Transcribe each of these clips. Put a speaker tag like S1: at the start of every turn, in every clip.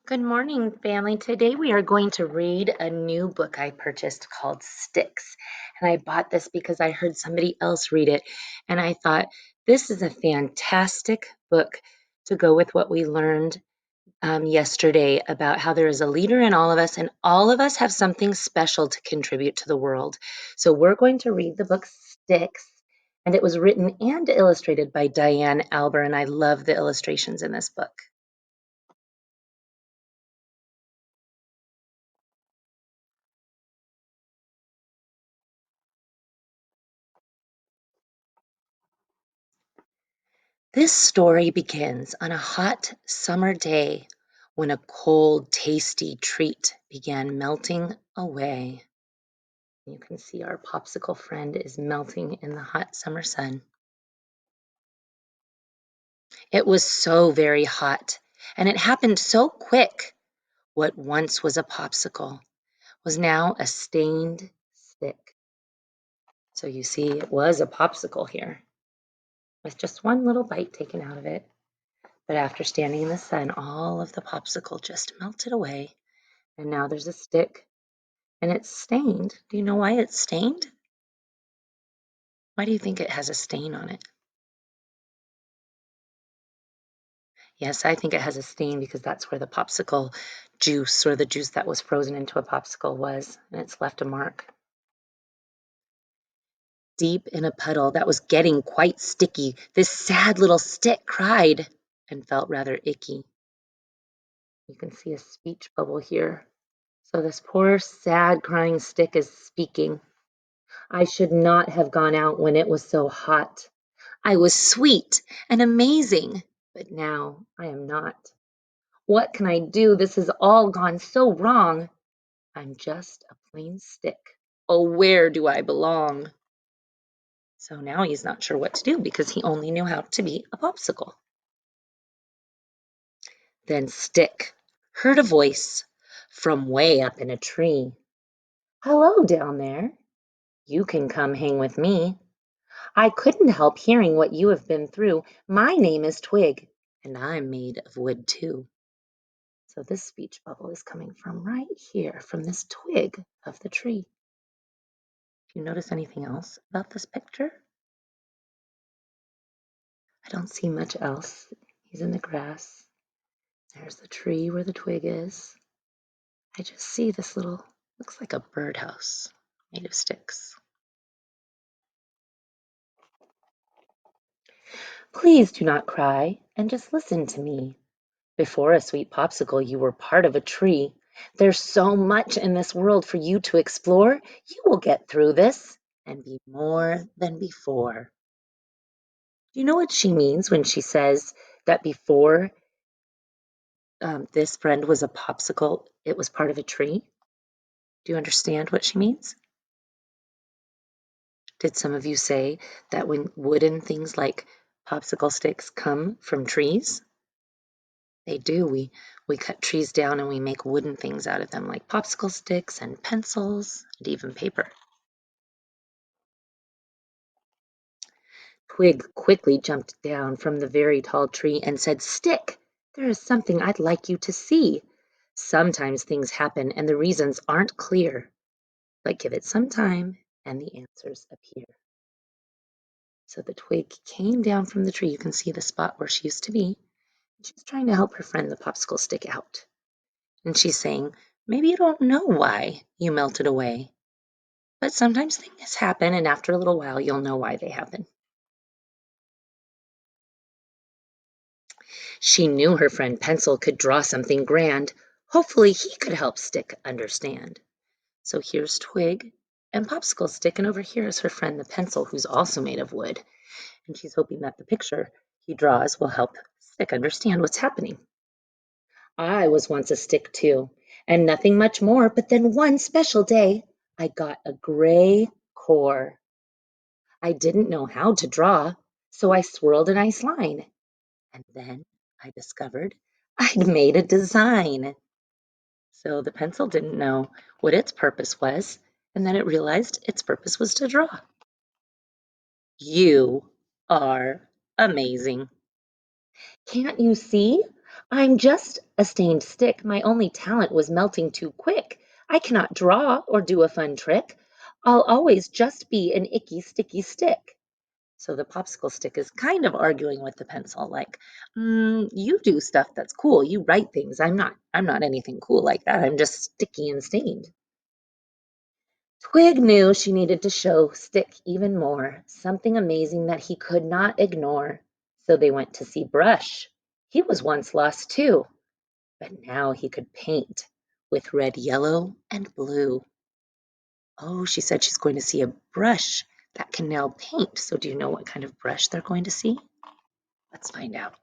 S1: Good morning, family. Today we are going to read a new book I purchased called Sticks. And I bought this because I heard somebody else read it. And I thought, this is a fantastic book to go with what we learned yesterday about how there is a leader in all of us, and all of us have something special to contribute to the world. So we're going to read the book Sticks. And it was written and illustrated by Diane Alber. And I love the illustrations in this book. This story begins on a hot summer day when a cold, tasty treat began melting away. You can see our popsicle friend is melting in the hot summer sun. It was so very hot, and it happened so quick. What once was a popsicle was now a stained stick. So you see, it was a popsicle here with just one little bite taken out of it. But after standing in the sun, all of the popsicle just melted away. And now there's a stick and it's stained. Do you know why it's stained? Why do you think it has a stain on it? Yes, I think it has a stain because that's where the popsicle juice or the juice that was frozen into a popsicle was, and it's left a mark. Deep in a puddle that was getting quite sticky, this sad little stick cried and felt rather icky. You can see a speech bubble here. So this poor, sad, crying stick is speaking. I should not have gone out when it was so hot. I was sweet and amazing, but now I am not. What can I do? This has all gone so wrong. I'm just a plain stick. Oh, where do I belong? So now he's not sure what to do because he only knew how to be a popsicle. Then Stick heard a voice from way up in a tree. Hello down there. You can come hang with me. I couldn't help hearing what you have been through. My name is Twig, and I'm made of wood too. So this speech bubble is coming from right here, from this twig of the tree. Do you notice anything else about this picture? I don't see much else. He's in the grass. There's the tree where the twig is. I just see this little, looks like a birdhouse made of sticks. Please do not cry and just listen to me. Before a sweet popsicle, you were part of a tree. There's so much in this world for you to explore. You will get through this and be more than before. Do you know what she means when she says that before this friend was a popsicle, it was part of a tree? Do you understand what she means? Did some of you say that when wooden things like popsicle sticks come from trees? They do. We cut trees down and we make wooden things out of them, like popsicle sticks and pencils and even paper. Twig quickly jumped down from the very tall tree and said, Stick, there is something I'd like you to see. Sometimes things happen and the reasons aren't clear, but give it some time and the answers appear. So the twig came down from the tree. You can see the spot where she used to be. She's trying to help her friend, the popsicle stick, out. And she's saying, maybe you don't know why you melted away, but sometimes things happen, and after a little while, you'll know why they happen. She knew her friend Pencil could draw something grand. Hopefully, he could help Stick understand. So here's Twig and Popsicle Stick, and over here is her friend, the Pencil, who's also made of wood. And she's hoping that the picture he draws will help Stick understand what's happening. I was once a stick too, and nothing much more, but then one special day, I got a gray core. I didn't know how to draw, so I swirled an ice line. And then I discovered I'd made a design. So the pencil didn't know what its purpose was, and then it realized its purpose was to draw. You are amazing. Can't you see? I'm just a stained stick. My only talent was melting too quick. I cannot draw or do a fun trick. I'll always just be an icky, sticky stick. So the popsicle stick is kind of arguing with the pencil, like, you do stuff that's cool. You write things. I'm not anything cool like that. I'm just sticky and stained. Twig knew she needed to show Stick even more, something amazing that he could not ignore. So they went to see Brush. He was once lost too, but now he could paint with red, yellow, and blue. Oh, she said she's going to see a brush that can now paint. So do you know what kind of brush they're going to see? Let's find out.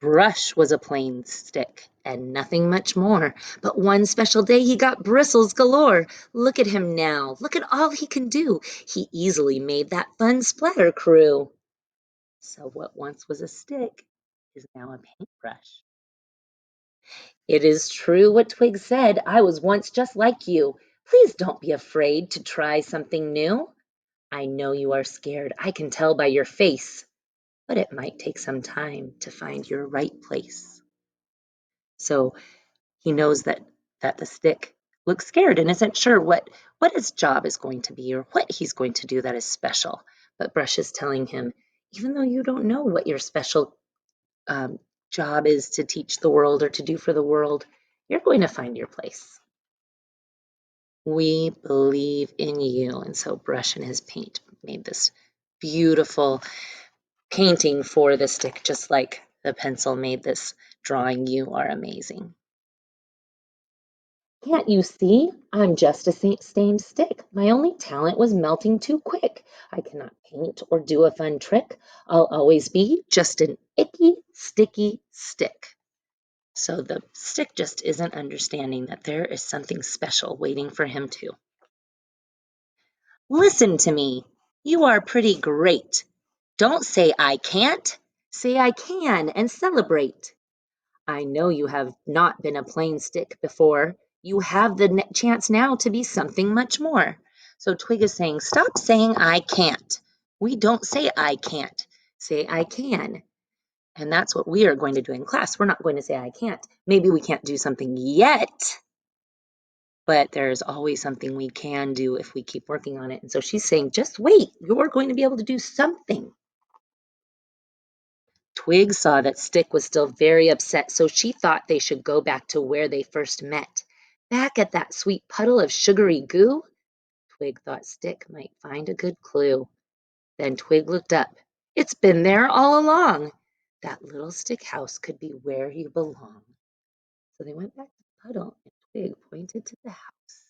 S1: Brush was a plain stick and nothing much more. But one special day he got bristles galore. Look at him now. Look at all he can do. He easily made that fun splatter crew. So what once was a stick is now a paintbrush. It is true what Twig said. I was once just like you. Please don't be afraid to try something new. I know you are scared. I can tell by your face. But it might take some time to find your right place. So he knows that the stick looks scared and isn't sure what his job is going to be or what he's going to do that is special. But Brush is telling him, even though you don't know what your special um, job is to teach the world or to do for the world, you're going to find your place. We believe in you. And so Brush and his paint made this beautiful painting for the stick, just like the pencil made this drawing. You are amazing. Can't you see? I'm just a stained stick. My only talent was melting too quick. I cannot paint or do a fun trick. I'll always be just an icky, sticky stick. So the stick just isn't understanding that there is something special waiting for him too. Listen to me. You are pretty great. Don't say I can't. Say I can and celebrate. I know you have not been a plain stick before. You have the chance now to be something much more. So Twig is saying, stop saying I can't. We don't say I can't. Say I can. And that's what we are going to do in class. We're not going to say I can't. Maybe we can't do something yet, but there's always something we can do if we keep working on it. And so she's saying, just wait. You're going to be able to do something. Twig saw that Stick was still very upset, so she thought they should go back to where they first met. Back at that sweet puddle of sugary goo, Twig thought Stick might find a good clue. Then Twig looked up. It's been there all along. That little stick house could be where you belong. So they went back to the puddle, and Twig pointed to the house.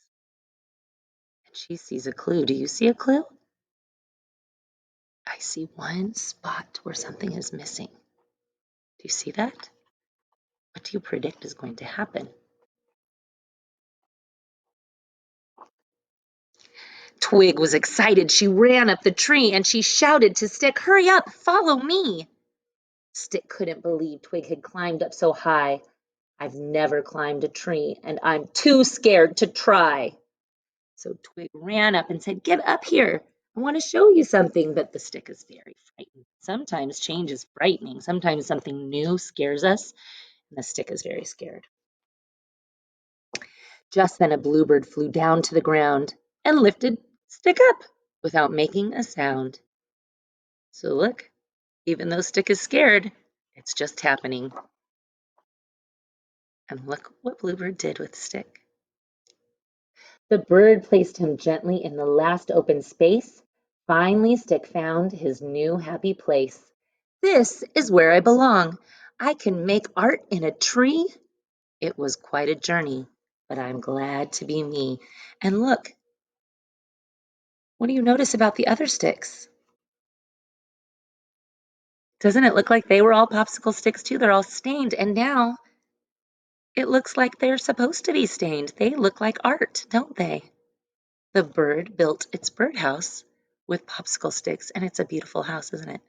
S1: And she sees a clue. Do you see a clue? I see one spot where something is missing. Do you see that? What do you predict is going to happen? Twig was excited. She ran up the tree and she shouted to Stick, hurry up, follow me. Stick couldn't believe Twig had climbed up so high. I've never climbed a tree and I'm too scared to try. So Twig ran up and said, get up here. I want to show you something. But the stick is very frightened. Sometimes change is frightening. Sometimes something new scares us, and the stick is very scared. Just then a bluebird flew down to the ground and lifted Stick up without making a sound. So look, even though Stick is scared, it's just happening. And look what Bluebird did with Stick. The bird placed him gently in the last open space. Finally, Stick found his new happy place. This is where I belong. I can make art in a tree. It was quite a journey, but I'm glad to be me. And look, what do you notice about the other sticks? Doesn't it look like they were all popsicle sticks too? They're all stained, and now it looks like they're supposed to be stained. They look like art, don't they? The bird built its birdhouse with popsicle sticks, and it's a beautiful house, isn't it?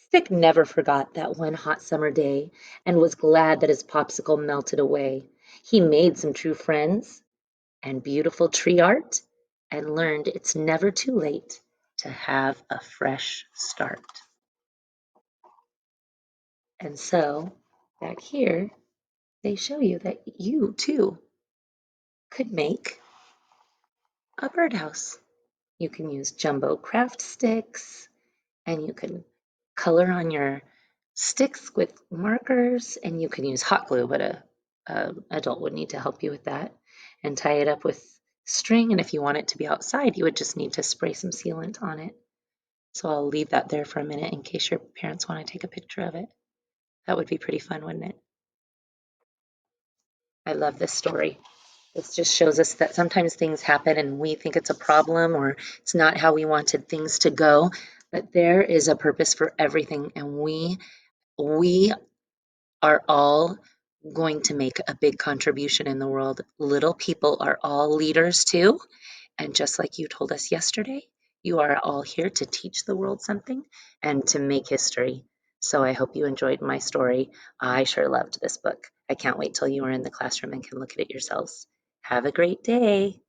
S1: Stick never forgot that one hot summer day and was glad that his popsicle melted away. He made some true friends and beautiful tree art and learned it's never too late to have a fresh start. And so back here, they show you that you too could make a birdhouse. You can use jumbo craft sticks, and you can color on your sticks with markers, and you can use hot glue, but a adult would need to help you with that, and tie it up with string. And if you want it to be outside, you would just need to spray some sealant on it. So I'll leave that there for a minute in case your parents want to take a picture of it. That would be pretty fun, wouldn't it? I love this story. This just shows us that sometimes things happen and we think it's a problem or it's not how we wanted things to go, but there is a purpose for everything, and we are all going to make a big contribution in the world. Little people are all leaders too. And just like you told us yesterday, you are all here to teach the world something and to make history. So I hope you enjoyed my story. I sure loved this book. I can't wait till you are in the classroom and can look at it yourselves. Have a great day.